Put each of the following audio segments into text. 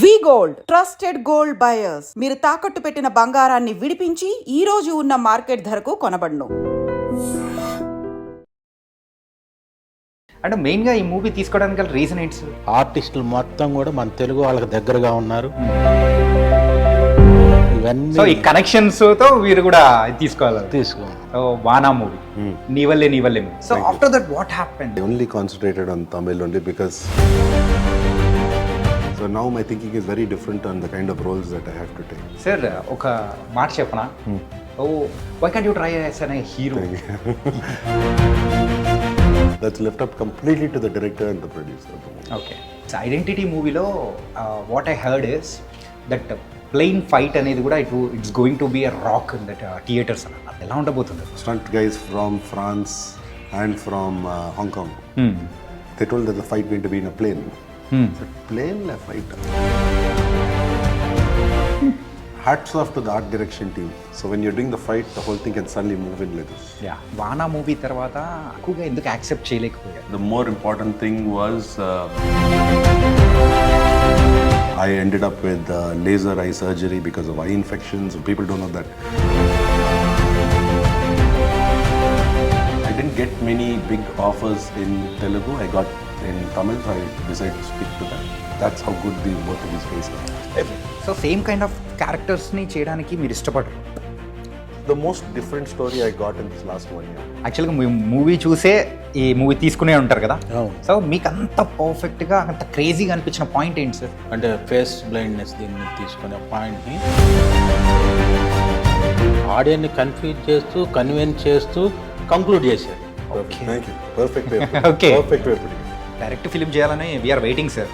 వి gold trusted gold buyers. మీరు తాకట్టు పెట్టిన బంగారాన్ని విడిపించి ఈ రోజు ఉన్న మార్కెట్ ధరకు కొనబడును. అంటే మెయిన్గా ఈ మూవీ తీసుకోవడానికి గల రీజన్ ఏంటి సార్? ఆర్టిస్టులు మొత్తం కూడా మన తెలుగు వాళ్ళకి దగ్గరగా ఉన్నారు. ఇవన్నీ సో ఈ కనెక్షన్స్ తో వీరు కూడా తీసుకోవాలి. సో వానా మూవీ, నీ వల్లే movie. So after that what happened? I only concentrated on Tamil only because so now my thinking is very different on the kind of roles that I have to take. Sir ఒక మాట చెప్పనా? Oh why can't you try as a hero? That's left up completely to the director and the producer. Okay, identity మూవీలో what I heard is that plane fight అనేది కూడా it's going to be a rock in that theatres అన్న. అది ఎలా ఉండబోతుంది? Stunt guys from France and from Hong Kong. They told that the fight going to be in a plane. It's a plane la fight. Hats off to the art direction team. So when you're doing the fight, the whole thing can suddenly move in like this. Yeah, వానా movie తర్వాత ఎక్కువగా ఎందుకు accept చేయలేకపోయారు? The more important thing was I ended up with laser eye surgery because of eye infections. People don't know that. I didn't get many big offers in Telugu. I got in Tamil, so I decided to speak to them. That's how good both of these guys are. So same kind of క్యారెక్టర్స్ని చేయడానికి మీరు ఇష్టపడరు? The most different story I got in this last 1 year. యాక్చువల్గా movie చూసే ఈ movie తీసుకునే ఉంటారు కదా. అవును. సో మీకు అంత పర్ఫెక్ట్గా అంత క్రేజీగా అనిపించిన పాయింట్ ఏంటి సార్? అంటే ఫేస్ బ్లైండ్నెస్ దీన్ని తీసుకునే పాయింట్ని ఆడియన్ని కన్ఫ్యూజ్ చేస్తూ కన్విన్స్ చేస్తూ కంక్లూడ్ చేశారు. Okay. Thank you. Perfect way. Okay. Perfect way. Direct film చేయాలని వీఆర్ వెయిటింగ్ సార్.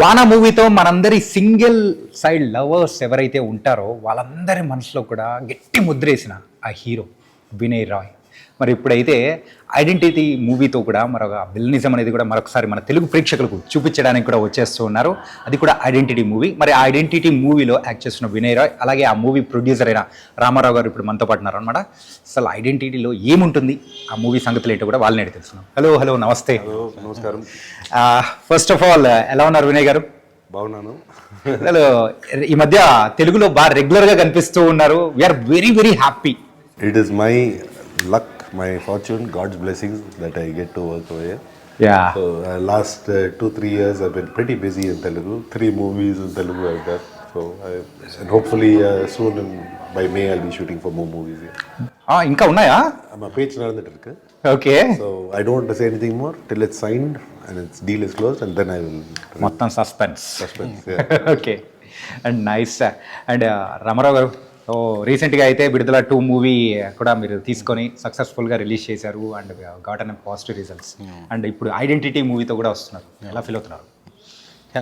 వానా మూవీతో మనందరి సింగిల్ సైడ్ లవర్స్ ఎవరైతే ఉంటారో వాళ్ళందరి మనసులో కూడా గట్టి ముద్రేసిన ఆ హీరో వినయ్ రాయ్. మరి ఇప్పుడైతే ఐడెంటిటీ మూవీతో కూడా మరొక విలనిజం అనేది కూడా మరొకసారి మన తెలుగు ప్రేక్షకులకు చూపించడానికి కూడా వచ్చేస్తూ ఉన్నారు. అది కూడా ఐడెంటిటీ మూవీ. మరి ఆ ఐడెంటిటీ మూవీలో యాక్ట్ చేస్తున్న వినయ్ రాయ్, అలాగే ఆ మూవీ ప్రొడ్యూసర్ అయిన రామారావు గారు ఇప్పుడు మనతో పాటు ఉన్నారు అనమాట. అసలు ఐడెంటిటీలో ఏముంటుంది, ఆ మూవీ సంగతులు ఏంటో కూడా వాళ్ళని అడిగి తెలుసుకున్నాం. హలో నమస్తే. నమస్కారం. ఫస్ట్ ఆఫ్ ఆల్ ఎలా ఉన్నారు వినయ్ గారు? బాగున్నాను. అసలు ఈ మధ్య తెలుగులో బాగా రెగ్యులర్గా కనిపిస్తూ ఉన్నారు. We are very very happy. It is my luck, my fortune, God's blessings that I get to work over here. Yeah. So last 2-3 years I've been pretty busy in Telugu. 3 movies in Telugu I've done. So and hopefully soon by May I'll be shooting for more movies here. ఇంకా ఉన్నాయా? My page nadandittu irukku. Okay. So I don't want to say anything more till it's signed and its deal is closed, and then I will మొత్తం suspense. Yeah. Okay, and nice. And Ramarao గారు, రీసెంట్గా అయితే విడుదల 2 movie కూడా మీరు తీసుకొని సక్సెస్ఫుల్గా release చేశారు and got an positive results. And ఇప్పుడు ఐడెంటిటీ మూవీతో కూడా వస్తున్నారు. ఎలా ఫీల్ అవుతున్నారు?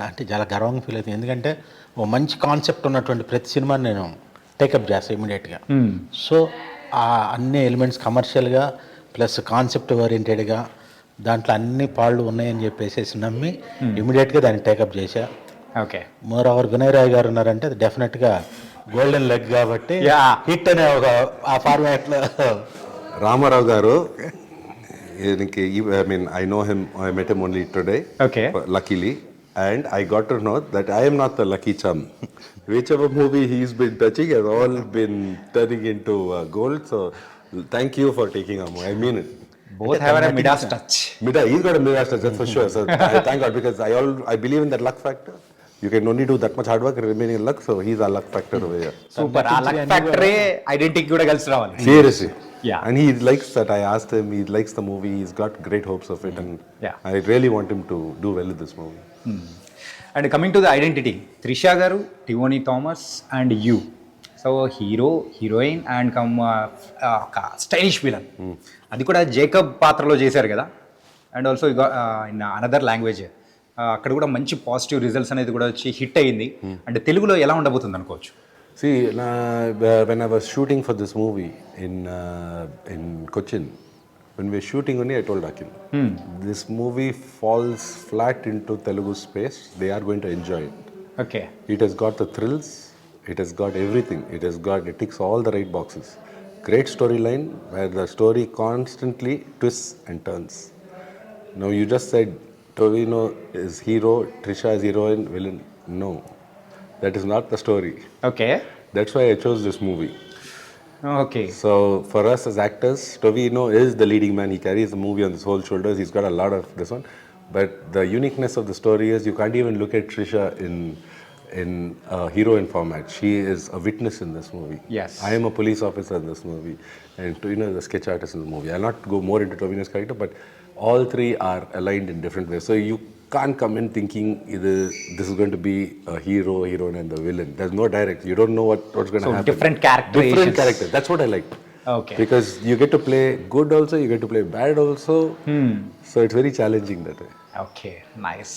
అంటే చాలా గర్వంగా ఫీల్ అవుతుంది. ఎందుకంటే ఓ మంచి కాన్సెప్ట్ ఉన్నటువంటి ప్రతి సినిమాని నేను టేకప్ చేస్తాను ఇమీడియట్గా. సో ఆ అన్ని ఎలిమెంట్స్ కమర్షియల్గా ప్లస్ కాన్సెప్ట్ ఓరియంటెడ్గా దాంట్లో అన్ని పాళ్ళు ఉన్నాయని చెప్పేసి నమ్మి ఇమీడియట్గా దాన్ని టేకప్ చేశా. Okay. Moreover Vinay Rai గారు ఉన్నారంటే అది డెఫినెట్గా గోల్డెన్ లెగ్ కాబట్టి హిట్ అనే ఒక ఆ ఫార్మాట్లో. రామారావు గారు, I mean, I know him, I met him only today. Okay. Luckily. And I got to know that I am not the lucky chum. Whichever movie he's been touching has all been turning into gold. So thank you for taking a movie. I mean it. Both have a Midas touch. He's got a Midas touch, that's for sure. So thank God, because I believe in that luck factor. You can only do that much hard work and remain in luck. So he's our luck factor over here. Super. ఆ luck ఫ్యాక్టరే identity కూడా కలిసి రావాలి. Seriously. Yeah. And he likes that. I asked him, he likes the movie. He's got great hopes of it. And Yeah. I really want him to do well in this movie. And coming to the identity, Trisha garu, Tovino Thomas and you. So hero, heroine and come ఒక stylish villain. అది కూడా Jacob పాత్రలో చేశారు కదా. And also in another language అక్కడ కూడా మంచి positive results అనేది కూడా వచ్చి హిట్ అయ్యింది. అంటే తెలుగులో ఎలా ఉండబోతుంది అనుకోవచ్చు? See, when I was shooting for this movie in Cochin, when we were shooting only, I told Akhil, this movie falls flat into Telugu space. They are going to enjoy it. Okay. It has got the thrills. It has got everything. It ticks all the right boxes. great storyline where the story constantly twists and turns. Now you just said Tovino is hero, Trisha is heroine, villain. No, that is not the story. Okay That's why I chose this movie. Okay So for us as actors, Tovino is the leading man. He carries the movie on his whole shoulders. He's got a lot of this one. But the uniqueness of the story is you can't even look at Trisha in heroine format. She is a witness in this movie. Yes. I am a police officer in this movie, and Tovino is a sketch artist in the movie. I'll not go more into Tovino's character, but all three are aligned in different ways. So you can't come in thinking this is going to be a hero, heroine, and the villain. There's no direct. You don't know what's going to So happen. different characterizations. Different characters. That's what I liked. Okay. Because you get to play good also, you get to play bad also. So it's very challenging that way. Okay nice.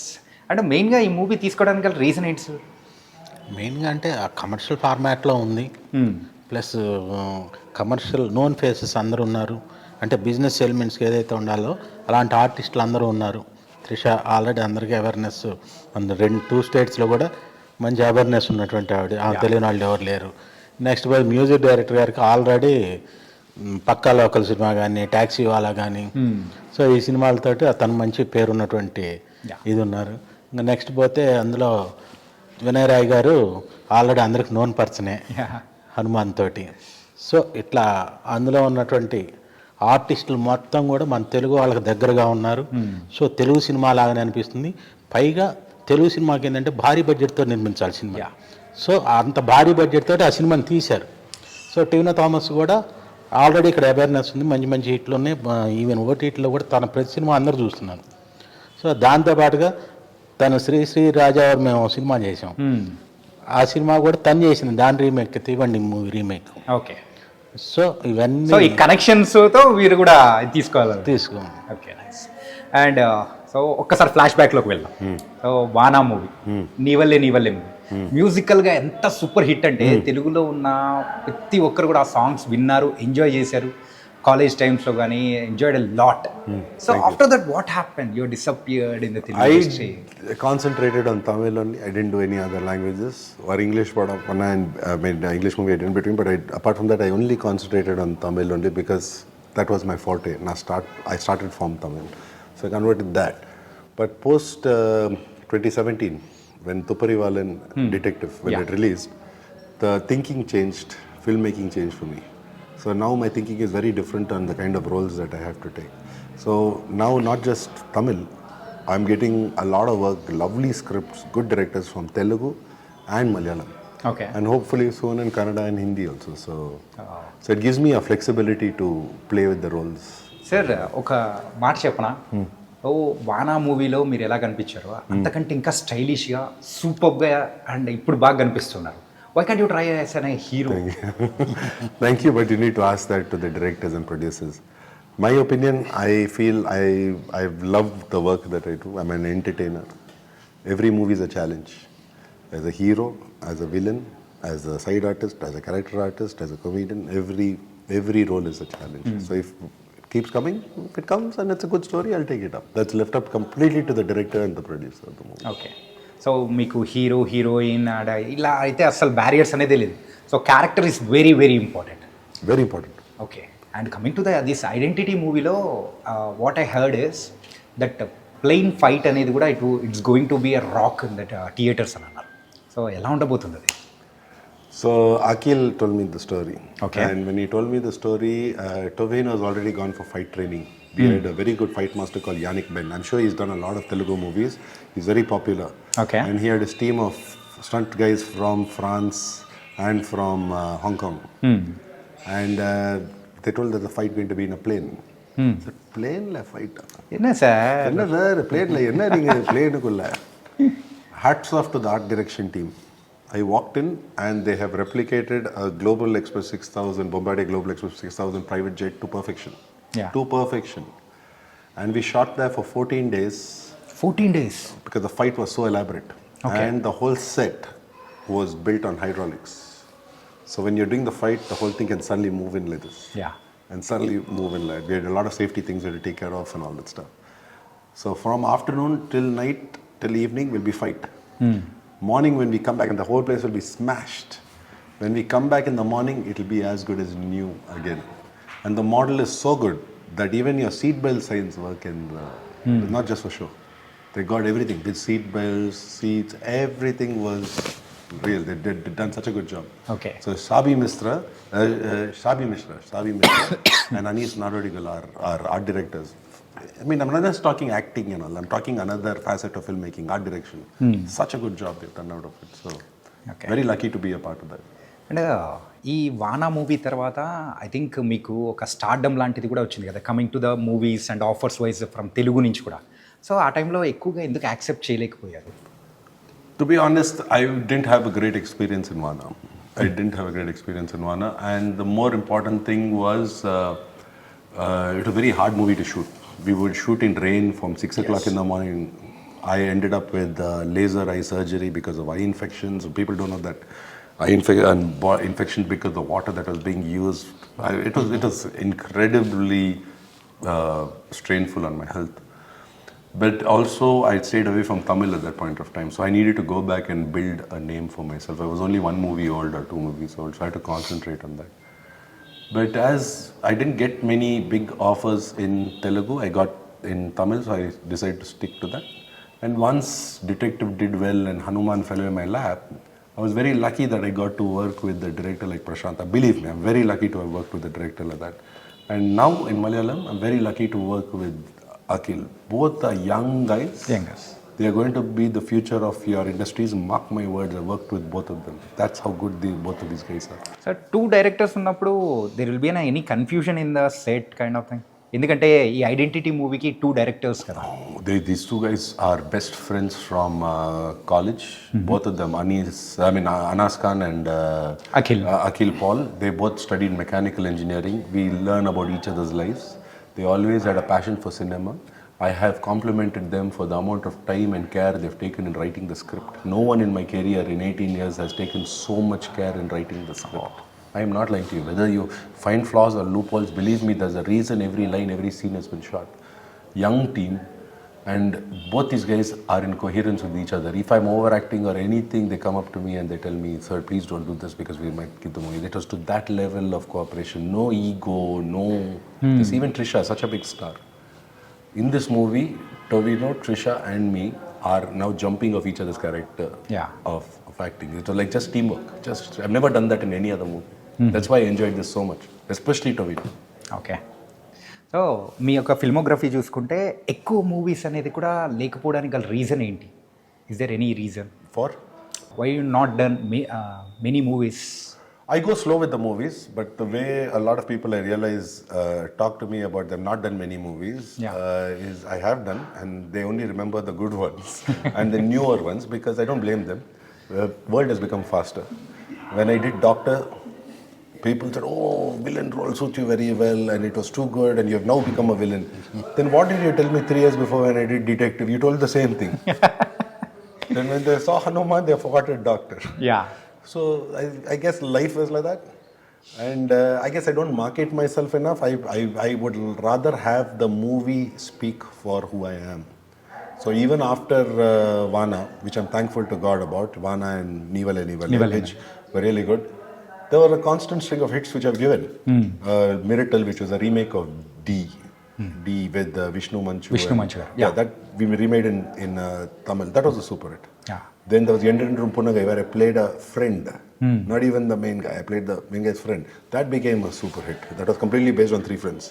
అంటే మెయిన్గా ఈ movie తీసుకోవడానికి గల reason ఏంటి sir? మెయిన్గా అంటే ఆ commercial ఫార్మాట్లో ఉంది, ప్లస్ కమర్షియల్ నోన్ ఫేసెస్ అందరూ ఉన్నారు. అంటే బిజినెస్ ఎలిమెంట్స్కి ఏదైతే ఉండాలో అలాంటి ఆర్టిస్టులు అందరూ ఉన్నారు. త్రిష ఆల్రెడీ అందరికీ అవేర్నెస్, టూ స్టేట్స్లో కూడా మంచి అవేర్నెస్ ఉన్నటువంటి ఆవిడ, తెలియని వాళ్ళు ఎవరు లేరు. నెక్స్ట్ బై మ్యూజిక్ డైరెక్టర్ గారికి ఆల్రెడీ పక్కా లోకల్ సినిమా కానీ, ట్యాక్సీ వాలా కానీ, సో ఈ సినిమాలతోటి తను మంచి పేరున్నటువంటి ఇది ఉన్నారు. ఇంకా నెక్స్ట్ పోతే అందులో వినయ్ రాయ్ గారు ఆల్రెడీ అందరికి నోన్ పర్సనే హనుమాన్ తోటి. సో ఇట్లా అందులో ఉన్నటువంటి ఆర్టిస్టులు మొత్తం కూడా మన తెలుగు వాళ్ళకి దగ్గరగా ఉన్నారు. సో తెలుగు సినిమా లాగానే అనిపిస్తుంది. పైగా తెలుగు సినిమాకి ఏంటంటే భారీ బడ్జెట్తో నిర్మించాలి సినిమా. సో అంత భారీ బడ్జెట్ తోటి ఆ సినిమాని తీశారు. సో టీనా థామస్ కూడా ఆల్రెడీ ఇక్కడ అవేర్నెస్ ఉంది, మంచి మంచి హిట్లు ఉన్నాయి. ఈవెన్ ఓటీటీలో కూడా తన ప్రతి సినిమా అందరూ చూస్తున్నారు. సో దాంతోపాటుగా తను శ్రీ రాజా మేము సినిమా చేసాం. ఆ సినిమా కూడా తను చేసింది, దాని remake Theevandi movie remake. Okay. So ఇవన్నీ సో ఈ కనెక్షన్స్తో మీరు కూడా తీసుకోవాలి. తీసుకోండి. Okay nice. అండ్ సో ఒక్కసారి ఫ్లాష్ బ్యాక్లోకి వెళ్దాం. సో వానా మూవీ, నీవల్లే నీవల్లే మూవీ మ్యూజికల్గా ఎంత సూపర్ హిట్ అంటే తెలుగులో ఉన్న ప్రతి ఒక్కరు కూడా ఆ సాంగ్స్ విన్నారు, ఎంజాయ్ చేశారు. కాలేజ్ టైమ్స్లో కానీ enjoyed a lot. So after that what happened? You disappeared in the Telugu industry. I concentrated on Tamil only. I didn't do any other languages or English. I made English movie I did in between, but apart from that, I only concentrated on Tamil only because that was my forte. I started from Tamil, so I converted that. But post 2017, when Tuparivalan Detective, when it released, the thinking changed, filmmaking changed for me. So now my thinking is very different on the kind of roles that I have to take. So now not just Tamil, I'm getting a lot of work, lovely scripts, good directors from Telugu and Malayalam. Okay. And hopefully soon in Kannada and Hindi also. So it gives me a flexibility to play with the roles. Sir ఒక మాట చెప్పనా? ఓ వానా మూవీలో మీరు ఎలా కనిపించారో అంతకంటే ఇంకా స్టైలిష్గా, సూపర్గా అండ్ ఇప్పుడు బాగా కనిపిస్తున్నారు. Why can't you try as a hero? Thank you, but you need to ask that to the directors and producers. My opinion, I feel I've loved the work that I do. I'm an entertainer. Every movie is a challenge. As a hero, as a villain, as a side artist, as a character artist, as a comedian, every role is a challenge. So if it keeps coming, if it comes and it's a good story, I'll take it up. That's left up completely to the director and the producer of the movie. Okay. So మీకు hero, heroine ఇలా అయితే అసలు barriers అనేది లేదు. So character is very very important. Very important. Okay. And coming to this identity మూవీలో what I heard is that plane fight అనేది కూడా it's going to be a rock in that theatres అని అన్నారు. So ఎలా ఉండబోతుంది అది? So Akhil told me the story. Okay. And when he told me the story, Tovino has already gone for fight training. We had a very good fight master called Yannick Ben. I'm sure he's done a lot of Telugu movies. He's very popular. Okay. And he had his team of stunt guys from France and from Hong Kong. And they told that the fight going to be in a plane. So plane la fight. என்ன sir? என்ன sir பிளேன்ல என்ன நீங்க பிளேனுக்குள்ள? Hats off to the art direction team. I walked in and they have replicated a Global Express 6000, Bombardier Global Express 6000 private jet to perfection. Yeah. To perfection. And we shot there for 14 days. 14 days? Because the fight was so elaborate. Okay. And the whole set was built on hydraulics. So when you're doing the fight, the whole thing can suddenly move in like this. Yeah. And suddenly move in like, we had a lot of safety things we had to take care of and all that stuff. So from afternoon till night, till evening will be fight. Morning when we come back and the whole place will be smashed. When we come back in the morning, it'll be as good as new again. And the model is so good that even your seatbelt signs work in not just for show. They got everything, with seat belts, seats, everything was real. They done such a good job. Okay. So Shabi Mishra and Anis Narodigal are art directors. I mean, I'm not just talking acting and all. I'm talking another facet of filmmaking, art direction. Such a good job they've done out of it. So, Okay. very lucky to be a part of that. And ఈ వానా movie తర్వాత I think మీకు ఒక stardom లాంటిది కూడా వచ్చింది కదా, coming to the movies and offers wise from Telugu నుంచి కూడా. సో ఆ టైంలో ఎక్కువగా ఎందుకు యాక్సెప్ట్ చేయలేకపోయారు? To be honest, I didn't have a great experience in Vana. And the more important thing was it was a very hard movie to shoot. We would shoot in rain from 6 o'clock in the morning. I ended up with laser eye surgery because of eye infections. People don't know that. Infection because of the water that was being used. It was incredibly strainful on my health. But also, I stayed away from Tamil at that point of time. So I needed to go back and build a name for myself. I was only 1 movie old or 2 movies old, so I had to concentrate on that. But as I didn't get many big offers in Telugu, I got in Tamil, so I decided to stick to that. And once Detective did well and Hanuman fell in my lap, I was very lucky that I got to work with the director like Prashanta. Believe me, I'm very lucky to have worked with the director like that. And now in Malayalam, I'm very lucky to work with Akhil. Both are young guys. They are going to be the future of your industries. Mark my words, I worked with both of them. That's how good both of these guys are. So 2 directors ఉన్నప్పుడు there will be any confusion in the set kind of thing? ఎందుకంటే ఈ identity మూవీకి 2 directors కదా. These 2 guys are best friends from college. Both of them, Anas Khan and Akhil Paul. They both studied mechanical engineering. We learn about each other's lives. They always had a passion for cinema. I have complimented them for the amount of time and care they've taken in writing the script. No one in my career in 18 years has taken so much care in writing the script. I am not lying to you. Whether you find flaws or loopholes, believe me, there's a reason every line, every scene has been shot. Young team, and both these guys are in coherence with each other. If I'm overacting or anything, they come up to me and they tell me, "Sir, please don't do this because we might get the movie." It was to that level of cooperation. No ego, no... This, even Trisha, such a big star. In this movie, Tovino, Trisha and me are now jumping off each other's character of acting. It was like just teamwork. I've never done that in any other movie. That's why I enjoyed this so much, especially Tovino. Okay. So మీ యొక్క filmography చూసుకుంటే ఎక్కువ movies అనేది కూడా లేకపోవడానికి గల reason ఏంటి? Is there any reason For? Why you not done many movies? I go slow with the movies, but the way a lot of people I realize talk to me about them not done many movies is I have done, and they only remember the good ones and the newer ones because I don't blame them. The world has become faster. When I did Doctor, people said, "Oh, villain role suits you very well, and it was too good, and you have now become a villain." Then what did you tell me 3 years before when I did Detective? You told the same thing. Then when they saw Hanuman, they forgot a Doctor. So I guess life is like that, and I guess I don't market myself enough. I would rather have the movie speak for who I am. So even after Vana, which I'm thankful to God about, Vana and Nivale, which were really good, there were a constant string of hits which I've given. Miracle, which was a remake of D with Vishnu Manchu. Yeah, that we remade in Tamil. That was a super hit. Then there was Yendran Punagai, where I played a friend, not even the main guy. I played the main guy's friend. That became a super hit. That was completely based on 3 friends.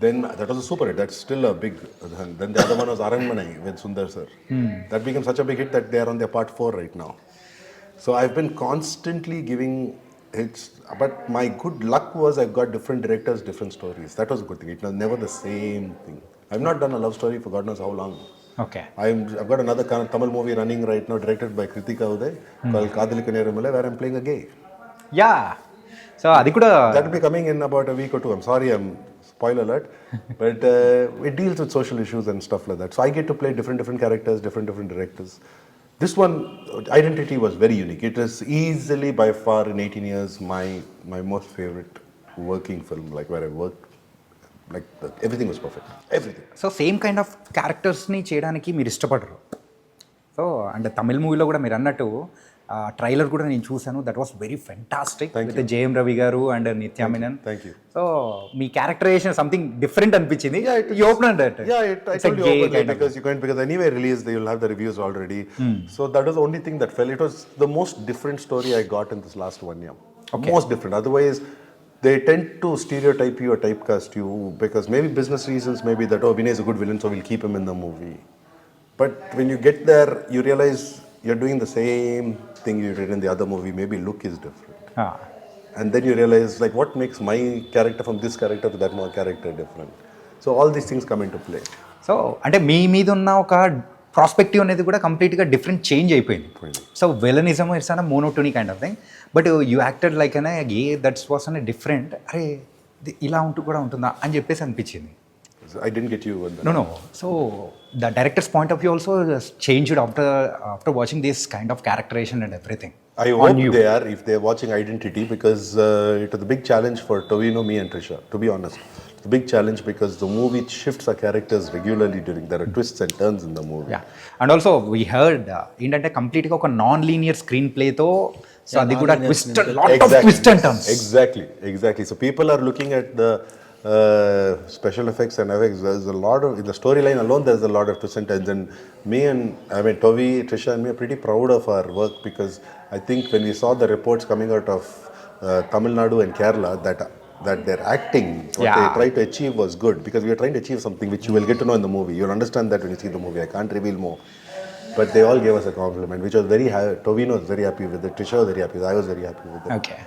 Then that was a super hit. That's still a big. Then the other one was Aranmanai with Sundar sir. That became such a big hit that they are on their part 4 right now. So I've been constantly giving hits, but my good luck was I've got different directors, different stories. That was a good thing. It was never the same thing. I've not done a love story for God knows how long. Okay. I've got another Tamil movie running right now, directed by Kritika Uday, called Kadhalika Neramale, where I'm playing a gay. So adi kuda that will be coming in about a week or 2. I'm sorry, I'm spoiler alert, but it deals with social issues and stuff like that. So I get to play different characters, different directors. This one, Identity, was very unique. It is easily by far in 18 years my most favorite working film, like where I worked. Like everything was perfect. Everything. So same kind of క్యారెక్టర్స్ని చేయడానికి మీరు ఇష్టపడరు. So and Tamil మూవీలో కూడా మీరు అన్నట్టు trailer కూడా నేను చూశాను, that was very fantastic with Jayam Ravi గారు and Nithya Menon. Thank you. So మీ క్యారెక్టరైజేషన్ సంథింగ్ డిఫరెంట్ అనిపించింది. Yeah, You opened it. I told you openly because anyway released, they will have the reviews already. So that was the only thing that fell. It was the most different story I got in this last 1 year. Most different. Otherwise, they tend to stereotype you or typecast you because maybe business reasons, maybe that, oh, Vinay is a good villain, so we'll keep him in the movie. But when you get there, you realize you're doing the same thing you did in the other movie. Maybe look is different. And then you realize, like, what makes my character from this character to that more character different? So all these things come into play. So అంటే మీ మీద ఉన్న ఒక prospective అనేది కూడా కంప్లీట్గా different change అయిపోయింది. So villainism it's an monotony kind of thing, but you acted like an that's was an different, అరే ఇలా ఉంటూ కూడా ఉంటుందా అని చెప్పేసి అనిపించింది. So I didn't get you on that. No. So the director's point of view also has changed after watching this kind of characterization and everything. I hope they are, if they are watching Identity, because it was a big challenge for Tovino, me and Trisha, to be honest. It's a big challenge because the movie shifts our characters regularly there are twists and turns in the movie. Yeah. And also we heard ఏంటంటే కంప్లీట్గా ఒక non linear screen ప్లేతో, so అది కూడా twist, lot of twist and turns. Exactly. So people are looking at the special effects and effects. There's a lot of, in the storyline alone, there's a lot of twists and turns. And Tovi, Trisha and me are pretty proud of our work because I think when we saw the reports coming out of Tamil Nadu and Kerala that their acting, what they tried to achieve was good, because we are trying to achieve something which you will get to know in the movie. You'll understand that when you see the movie. I can't reveal more. But they all gave us a compliment, which was very happy. Tovino was very happy with it. Trisha was very happy. I was very happy with it. Okay.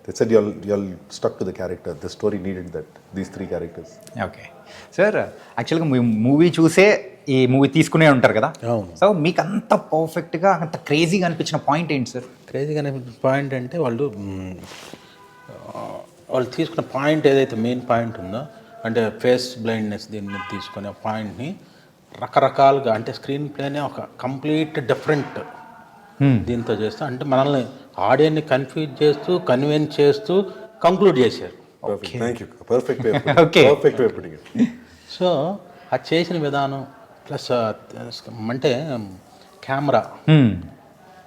They said you're stuck to the character. The story needed that. These 3 characters. Okay sir, యాక్చువల్గా మీ movie చూసే ఈ movie తీసుకునే ఉంటారు కదా. So మీకు అంత పర్ఫెక్ట్గా అంత క్రేజీగా అనిపించిన పాయింట్ ఏంటి సార్? క్రేజీగా అనిపించిన పాయింట్ అంటే వాళ్ళు తీసుకున్న పాయింట్ ఏదైతే మెయిన్ పాయింట్ ఉందో, అంటే ఫేస్ బ్లైండ్నెస్, దీన్ని మీద తీసుకునే పాయింట్ని రకరకాలుగా, అంటే స్క్రీన్ ప్లేనే ఒక కంప్లీట్ డిఫరెంట్ దీంతో చేస్తూ, అంటే మనల్ని ఆడియన్ని కన్ఫ్యూజ్ చేస్తూ, కన్విన్స్ చేస్తూ కంక్లూడ్ చేశారు. Thank you. Perfect way. Okay. Perfect way of putting it. So అది చేసిన విధానం ప్లస్ అంటే కెమెరా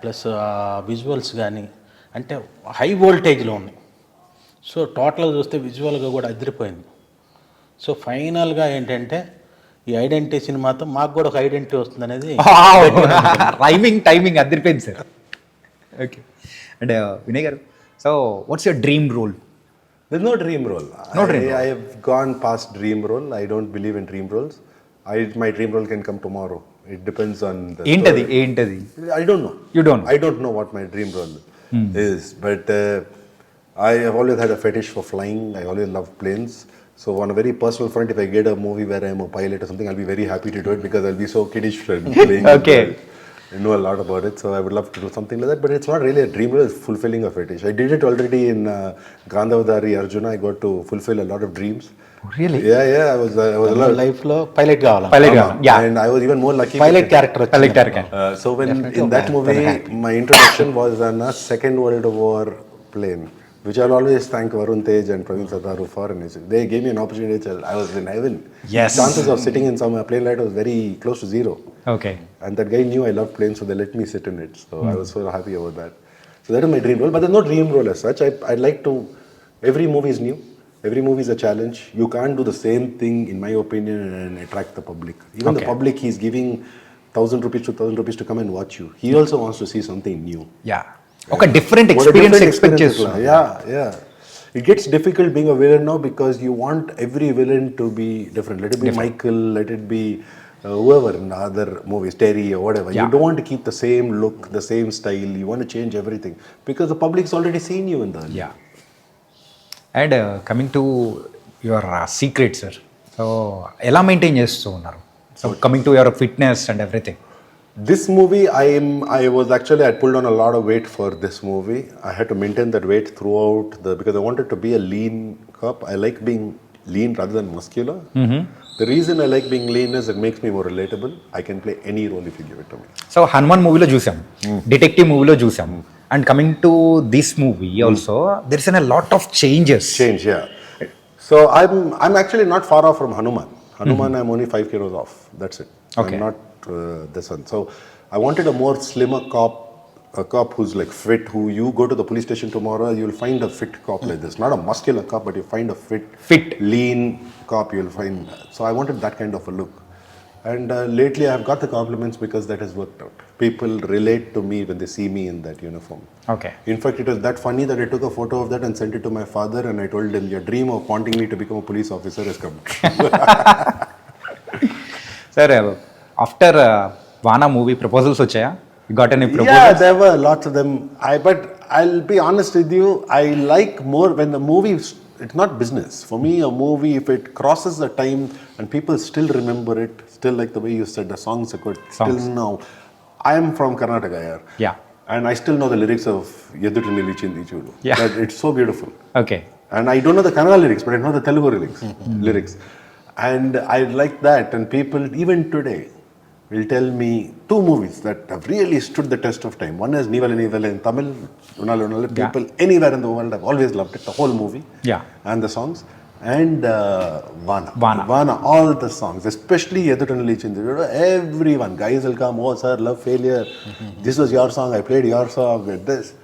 ప్లస్ విజువల్స్ కానీ అంటే హై వోల్టేజ్లో ఉన్నాయి. సో టోటల్గా చూస్తే విజువల్గా కూడా అదిరిపోయింది. సో ఫైనల్గా ఏంటంటే ఈ ఐడెంటిటీ సినిమాతో మాకు కూడా ఒక ఐడెంటిటీ వస్తుంది అనేది టైమింగ్ అదిరిపోయింది సార్. ఓకే. అండ్ వినయ్ గారు, so what's your dream role? There's no dream role. I have gone past dream role. I don't believe in dream roles. My dream role can come tomorrow. It depends on the ఏంటది? I don't know. You don't know? I don't know what my dream role is. But I have always had a fetish for flying. I always love planes. So on a very personal front, if I get a movie where I'm a pilot or something, I'll be very happy to do it because I'll be so kiddish and playing. Okay. I know a lot about it, so I would love to do something like that. But it's not really a dream role, it's fulfilling a fetish. I did it already in Gandhavadari Arjuna. I got to fulfill a lot of dreams. Really? Yeah. I was లైఫ్లో pilot కావాలి. And I was even more lucky. Pilot character. So when in that movie, my introduction was on a Second World War plane, which I'll always thank Varun Tej and Praveen Sadaru for. And they gave me an opportunity. I was in heaven. Yes. Chances of sitting in some plane ride was very close to zero. Okay. And that guy knew I loved planes, so they let me sit in it. So I was so happy about that. So that is my dream role. But there's no dream role as such. I'd like to. Every movie is new. Every movie is a challenge. You can't do the same thing, in my opinion, and attract the public. Even the public, he's giving 1,000 rupees to 1,000 rupees to come and watch you. He also wants to see something new. Yeah. ఒక different experience expect చేస్తున్నా. Yeah. It gets difficult being a villain now because you want every villain to be different. Let it be Michael, let it be whoever in other movies, Terry or whatever. You don't want to keep the same look, the same style. You want to change everything because the public's already seen you in that. Yeah. And coming to your secret, sir. So ఎలా maintain చేస్తూ ఉన్నారు? So coming to your fitness and everything. This movie, I pulled on a lot of weight for this movie. I had to maintain that weight throughout because I wanted to be a lean cop. I like being lean rather than muscular. The reason I like being lean is it makes me more relatable. I can play any role if you give it to me. So Hanuman మూవీలో చూసాం, detective మూవీలో చూసాం, and coming to this movie also there is a lot of changes. Yeah. So I'm actually not far off from Hanuman. I'm only 5 kilos off. That's it. Okay. I'm not this one. So I wanted a more slimmer cop a cop who's like fit, who you go to the police station tomorrow, you'll find a fit cop like this. Not a muscular cop, but you find a fit, lean cop, you'll find. So I wanted that kind of a look. And lately I've got the compliments because that has worked out. People relate to me when they see me in that uniform. Okay. In fact, it was that funny that I took a photo of that and sent it to my father, and I told him, your dream of wanting me to become a police officer has come true. Sir, after Vana movie, proposals vachaya? You got any proposals? Yeah, there were lots of them. But I'll be honest with you, I like more when the movie, it's not business. For me, a movie, if it crosses the time and people still remember it, still like the way you said, the songs are good, still now. I am from Karnataka, Yeah. and I still know the lyrics of Yeddutu Nilichindi Chudu. Yeah. That it's so beautiful. Okay. And I don't know the Kannada lyrics, but I know the Telugu lyrics. And I like that. And people, even today, will tell me 2 movies that have really stood the test of time. One is Nivale Nivale in Tamil. Unalu Unalu. People anywhere in the world have always loved it, the whole movie. Yeah. And the songs. And Vana. Vana. All the songs, especially Yeddutu Nilichindi. Everyone, guys will come, oh sir, love failure. This was your song, I played your song, with this.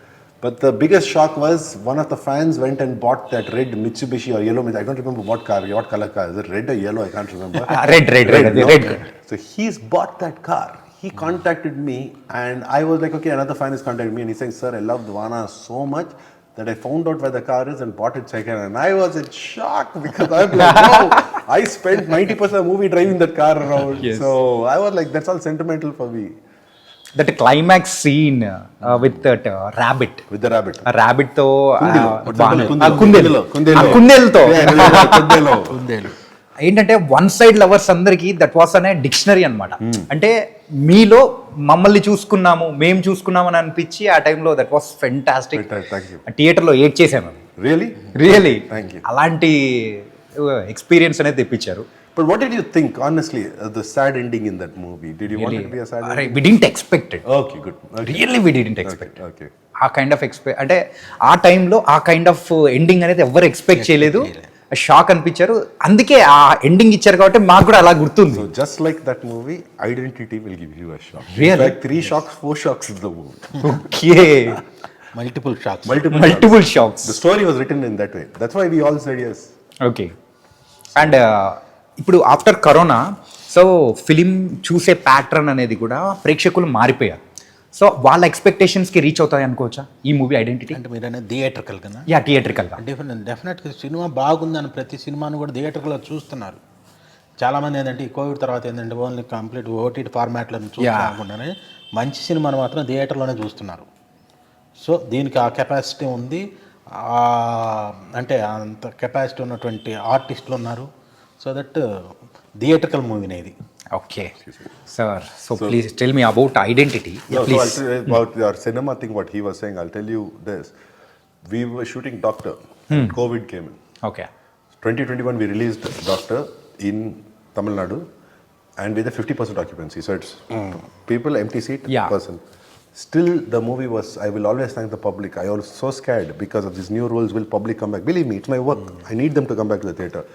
But the biggest shock was one of the fans went and bought that red Mitsubishi or yellow Mitsubishi. I don't remember what car, what color car. Is it red or yellow? I can't remember. Red. So he's bought that car. He contacted me and I was like, okay, another fan is contacting me and he's saying, sir, I loved Vana so much that I found out where the car is and bought it second. And I was in shock because I'm like, no, I spent 90% of the movie driving that car around. Yes. So I was like, that's all sentimental for me. That climax scene with that rabbit. With the rabbit. ఆ rabbit తో కుందేలు. కుందేలుతో కుందేలు. ఏంటంటే one side lovers అందరికి that was అనే dictionary అన్నమాట. అంటే మీలో మమ్మల్ని చూసుకున్నాము, మేము చూసుకున్నాము అని అనిపించి ఆ టైంలో దట్ వాస్ ఫెంటాస్టిక్. థియేటర్లో ఏడ్ చేశాను. Really Thank you. అలాంటి ఎక్స్పీరియన్స్ అనేది తెప్పించారు. But what did you think, honestly, the sad ending in that movie? Did you want it to be a sad ending? We didn't expect it. Okay, good. Okay. Really, we didn't expect it. Okay. ఆ kind of అంటే ఆ టైంలో ఆ kind of ending అనేది ఎవరు expect చేయలేదు. Shock అనిపించారు, అందుకే ఆ ఎండింగ్ ఇచ్చారు కాబట్టి మాకు కూడా అలా గుర్తుంది. So just like that movie, Identity will give you a shock. Really? In fact, 3 shocks, 4 shocks is the movie. Okay. Multiple shocks. Multiple shocks. The story was written in that way. That's why we all said yes. Okay. And ఇప్పుడు after corona so film చూసే pattern అనేది కూడా ప్రేక్షకులు మారిపోయారు. So వాళ్ళ ఎక్స్పెక్టేషన్స్కి reach అవుతాయి అనుకోవచ్చా ఈ మూవీ ఐడెంటిటీ? అంటే మీరు అనేది థియేటర్కల్ కన్నా? యా, థియేటర్కల్గా. డెఫినెట్గా సినిమా బాగుందని ప్రతి సినిమాను కూడా థియేటర్లో చూస్తున్నారు. చాలామంది ఏంటంటే ఈ కోవిడ్ తర్వాత ఏంటంటే ఓన్లీ కంప్లీట్ ఓటీటీ ఫార్మాట్లను చూడకుండానే మంచి సినిమాను మాత్రం థియేటర్లోనే చూస్తున్నారు. సో దీనికి ఆ కెపాసిటీ ఉంది, అంటే అంత కెపాసిటీ ఉన్నటువంటి ఆర్టిస్టులు ఉన్నారు. సో దట్ థియేటర్కల్ మూవీనే ఇది. Okay sir, so please tell me about identity. No, so I'll tell you about your cinema thing, what he was saying. I'll tell you this. We were shooting Doctor. COVID came in. Okay. 2021 we released Doctor in Tamil Nadu and with a 50% occupancy. So it's people, empty seat, Yeah. person. Still the movie was, I will always thank the public. I was so scared because of these new rules. Will public come back? Believe me, it's my work. I need them to come back to the theatre.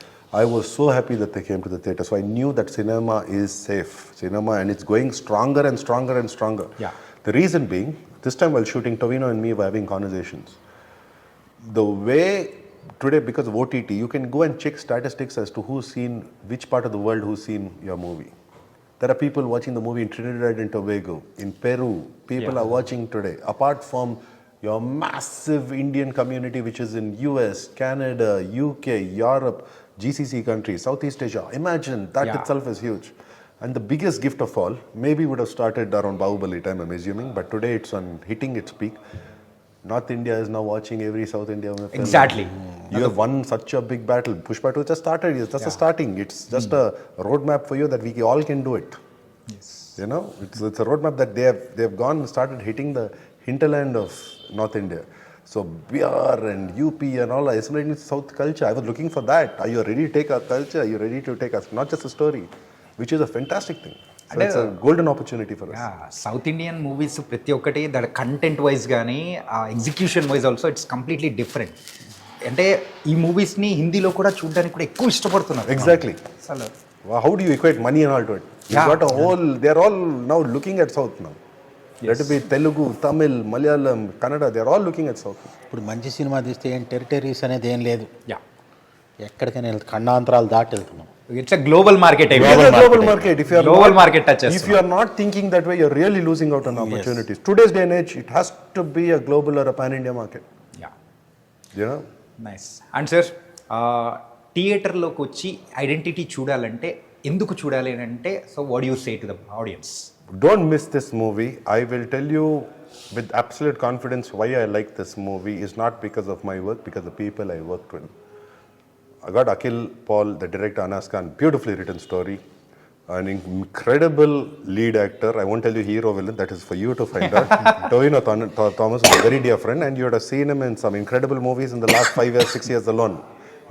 I was so happy that they came to the theatre. So I knew that cinema is safe. Cinema, and it's going stronger and stronger and stronger. Yeah. The reason being, this time while shooting, Tovino and me were having conversations. The way today, because of OTT, you can go and check statistics as to who's seen, which part of the world who's seen your movie. There are people watching the movie in Trinidad and Tobago, in Peru. People are watching today. Apart from your massive Indian community, which is in US, Canada, UK, Europe, GCC countries, Southeast Asia. Imagine, that itself is huge. And the biggest gift of all, maybe would have started around Bahubali time, I'm assuming, but today it's on hitting its peak. North India is now watching every South India film. Exactly. You have won such a big battle. Pushpa 2 just started. It's just a starting. It's just a roadmap for you that we all can do it. Yes. You know, it's a roadmap that they have gone and started hitting the hinterland of North India. So Bihar and UP and all are assimilating South culture. I was looking for that. Are you ready to take our culture? Are you ready to take us, not just a story, which is a fantastic thing. So it's a golden opportunity for us. South Indian movies ప్రతి ఒక్కటి దాని content wise కానీ execution wise also it's completely different. అంటే ఈ మూవీస్ని హిందీలో కూడా చూడడానికి కూడా ఎక్కువ ఇష్టపడుతున్నారు. Exactly. అసలు How do you equate money and all to it? You've got a whole, they're all now looking at South now. Let it be Telugu, Tamil, Malayalam, Kannada, they're all looking at South. ఇప్పుడు మంచి cinema తీస్తే ఏం territories అనేది ఏం లేదు, yeah, ఎక్కడికైనా ఖండాంతరాలు దాటి వెళ్తున్నాం. It's a global market. It is a global market. If you are Global not, market touches. If you are not thinking that way, you're really losing out on opportunities. Today's day and age, it has to be a global or a pan-India market. Yeah, You know? Nice. And sir, థియేటర్లోకి వచ్చి Identity చూడాలంటే ఎందుకు చూడాలి అని అంటే, so what you say to the audience? Don't miss this movie. I will tell you with absolute confidence why I like this movie is not because of my work, because the people I worked with. I got Akhil Paul, the director, Anas Khan, beautifully written story, an incredible lead actor. I won't tell you hero villain, that is for you to find out. Tovino Thomas is a very dear friend, and you would have seen him in some incredible movies in the last 5 years, 6 years alone.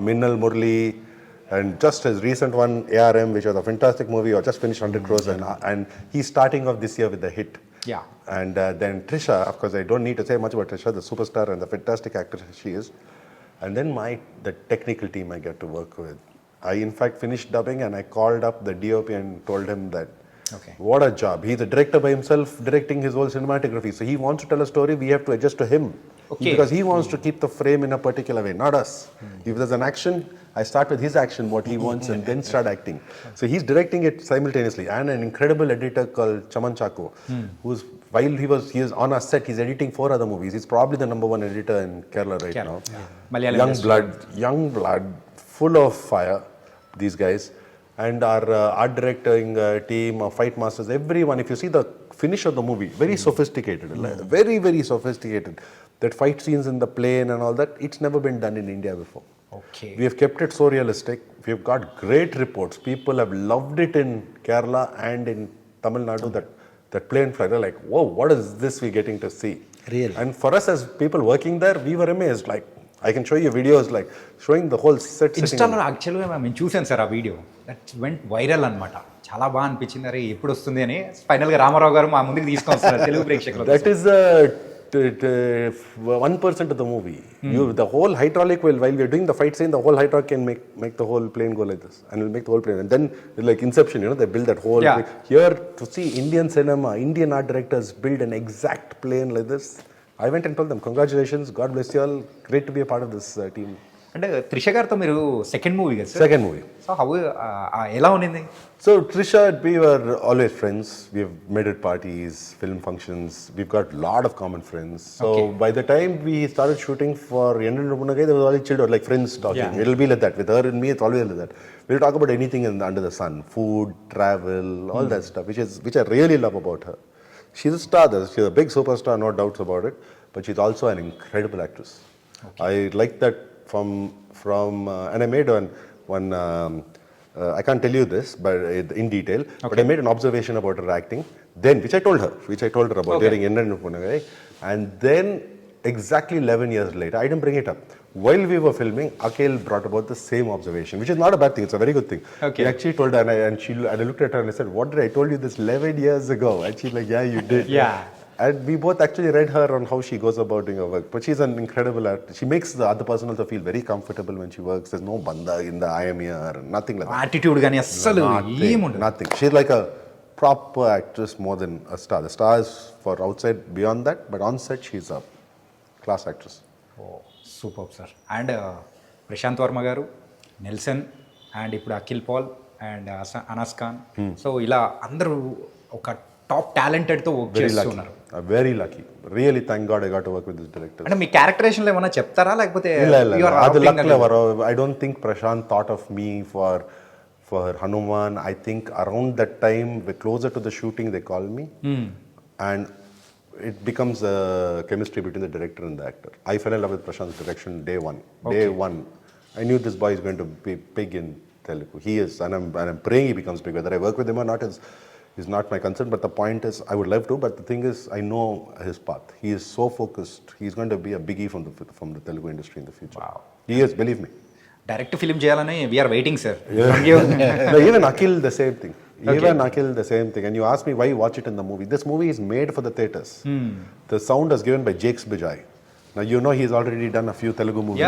Minnal Murli, and just his recent one, ARM, which was a fantastic movie, or just finished 100 crores, and he's starting off this year with a hit. Yeah. And then Trisha, of course, I don't need to say much about Trisha, the superstar and the fantastic actress she is. And then the technical team I get to work with. I in fact finished dubbing and I called up the DOP and told him that, Okay. what a job. He's a director by himself, directing his whole cinematography. So he wants to tell a story, we have to adjust to him. Okay. Because he wants to keep the frame in a particular way, not us. If there's an action, I start with his action, what he wants, and then start acting. So he's directing it simultaneously. And an incredible editor called Chaman who's, while he is on our set, he's editing 4 other movies. He's probably the number 1 editor in Kerala right now. Malayalam Young blood, full of fire, these guys. And our art directing team, our fight masters, everyone, if you see the finish of the movie, very sophisticated, very, very sophisticated. That fight scenes in the plane and all that, it's never been done in India before. Okay. We have kept it so realistic. We've got great reports. People have loved it in Kerala and in Tamil Nadu, that plane flight. They're like, whoa, what is this we're getting to see? Really? And for us as people working there, we were amazed. Like, I can show you videos like showing the whole set. ఇన్స్టాలో యాక్చువల్గా మేము చూసాను sir ఆ video, that went viral అనమాట. చాలా బాగా అనిపించింది, అరే ఎప్పుడు వస్తుంది అని. ఫైనల్గా రామారావు గారు మా ముందుకు తీసుకొని వస్తున్నారు తెలుగు ప్రేక్షకులు. That is 1% of the movie. The whole hydraulic while we are doing the fight scene, the whole hydraulic can make the whole plane go like this, and will make the whole plane. And then like Inception, they build that whole. Yeah. Here to see Indian cinema, Indian art directors build an exact plane like this. I went and told them, congratulations, God bless you all, great to be a part of this team. అంటే త్రిష గారితో మీరు second movie కదా sir? Second movie. So how ఎలా ఉన్నింది? So Trisha, we were always friends. We've met at parties, film functions. We've got a lot of common friends. So by the time we started shooting for Yendan Rupunagai, there was always chilled out, like friends talking. Yeah. It'll be like that. With her and me, it's always like that. We'll talk about anything under the sun, food, travel, all that stuff, which I really love about her. She's a star. She's a big superstar, no doubts about it. But she's also an incredible actress. I like that from and I made one. I can't tell you this, but in detail. But I made an observation about her acting. Then, which I told her about during Yendan Rupunagai, and then exactly 11 years later, I didn't bring it up. While we were filming, Akhil brought about the same observation, which is not a bad thing. It's a very good thing. Okay. He actually told her, and I looked at her and I said, "What did I told you this 11 years ago?" And she's like, "Yeah, you did." Yeah. And we both actually read her on how she goes about doing her work. But she's an incredible artist. She makes the other person also feel very comfortable when she works. There's no banda in the I am here, nothing like that. Attitude కానీ అస్సలు ఏముండదు. Nothing. She's like a proper actress more than a star. The star is for outside beyond that, but on set she's a class actress. Oh super sir. And Prashanth Varma గారు, Nelson, and ఇప్పుడు Akhil Paul and Anas Khan, so ఇలా అందరూ ఒక top టాలెంటెడ్తో work చేస్తున్నారు. Very lucky. Really, thank God I got to work with this director. అంటే మీ క్యారెక్టరేషన్లో ఏమన్నా చెప్తారా లేకపోతే? I don't think Prashant thought of me for Hanuman. I think around that time, we're closer to the shooting, they called me. And it becomes a chemistry between the director and the actor. I fell in love with Prashant's direction day one. Day one. I knew this boy is going to be big in Telugu. He is, and I'm praying he becomes big. Whether I work with him or not is not my concern, but the point is, I would love to, but the thing is, I know his path. He is so focused. He's going to be a biggie from the Telugu industry in the future. Wow. He is, believe me. Direct film చేయాలని we're waiting sir. No, even Akhil, the same thing. Even Akhil, the same thing. And you ask me why you watch it in the movie. This movie is made for the theatres. The sound is given by Jakes Bijay. Now, you know he's already done a few Telugu movies.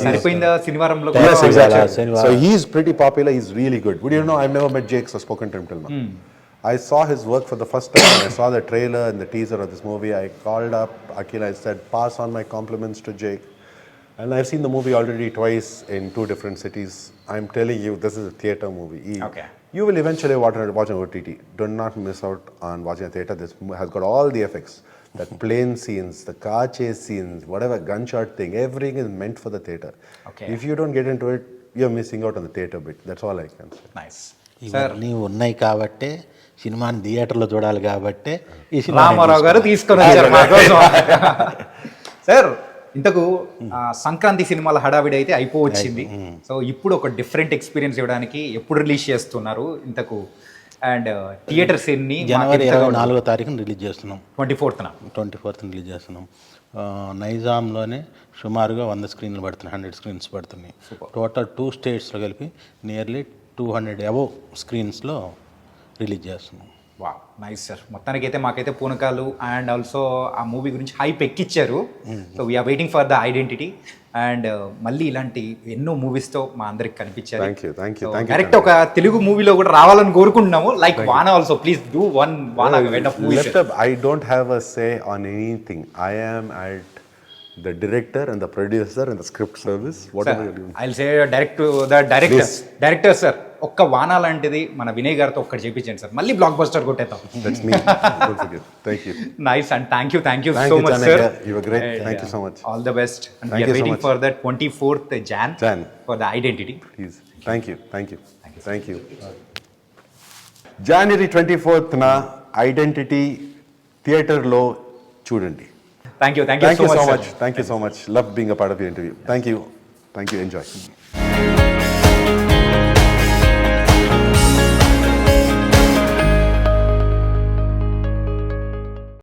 సరిపోయిందా శనివారంలో? Yes, exactly. So he's pretty popular. He's really good. Would you know, I've never met Jakes or spoken to him till now. I saw his work for the first time when I saw the trailer and the teaser of this movie. I called up Akhil, I said, pass on my compliments to Jake. And I've seen the movie already twice in 2 different cities. I'm telling you, this is a theatre movie. Okay. You will eventually watch on OTT. Do not miss out on watching a theatre. This has got all the effects. The plane scenes, the car chase scenes, whatever gunshot thing, everything is meant for the theatre. Okay. If you don't get into it, you're missing out on the theatre bit. That's all I can say. Nice sir. ఇవన్నీ ఉన్నాయి కాబట్టే సినిమాని థియేటర్లో చూడాలి కాబట్టే ఈ cinema Ramarao గారు తీసుకొని వచ్చారు మా కోసం. సార్ ఇంతకు సంక్రాంతి సినిమాల హడావిడి అయితే అయిపోవచ్చింది. సో ఇప్పుడు ఒక డిఫరెంట్ ఎక్స్పీరియన్స్ ఇవ్వడానికి ఎప్పుడు రిలీజ్ చేస్తున్నారు ఇంతకు? అండ్ థియేటర్స్ ఎన్ని? జనవరి 24వ తారీఖున రిలీజ్ చేస్తున్నాం. 24th రిలీజ్ చేస్తున్నాం. నైజాంలోనే సుమారుగా 100 స్క్రీన్లు పడుతున్నాయి, 100 స్క్రీన్స్ పడుతున్నాయి. టోటల్ 2 స్టేట్స్లో కలిపి నియర్లీ 200 అబోవ్ స్క్రీన్స్లో రిలీజ్ చేస్తున్నాం. వా నైస్ సార్. మొత్తానికి అయితే మాకైతే పూనకాలు అండ్ ఆల్సో ఆ మూవీ గురించి హైప్ ఎక్కిచ్చారు. So we're waiting for the Identity. And మళ్ళీ ఇలాంటి ఎన్నో మూవీస్తో మా అందరికి కనిపించారు. Thank you. డైరెక్ట్ ఒక తెలుగు మూవీలో కూడా రావాలని కోరుకుంటున్నాము. లైక్ వాన ఆల్సో, ప్లీజ్ డూ వన్ వాన kind of movie. I don't have a say on anything. I am at the director and the producer and the script service. Whatever you're doing. I'll say direct to the director sir. ఒక్క వాన లాంటిది మన వినయ్ గారితో ఒక్కటి చేయించండి sir, మళ్ళీ blockbuster కొట్టేద్దాం. That's me. Don't forget. Thank you. Nice and thank you Thank so you, much Chanakya. sir. You were great. Thank you so much. All the best. And Thank we are you so waiting much. for that 24th Jan for the identity. Please. Thank you. January 24th na identity theatre lo chudandi. Thank you so much. Thank you so much. Love being a part of your interview. Thank you. Enjoy.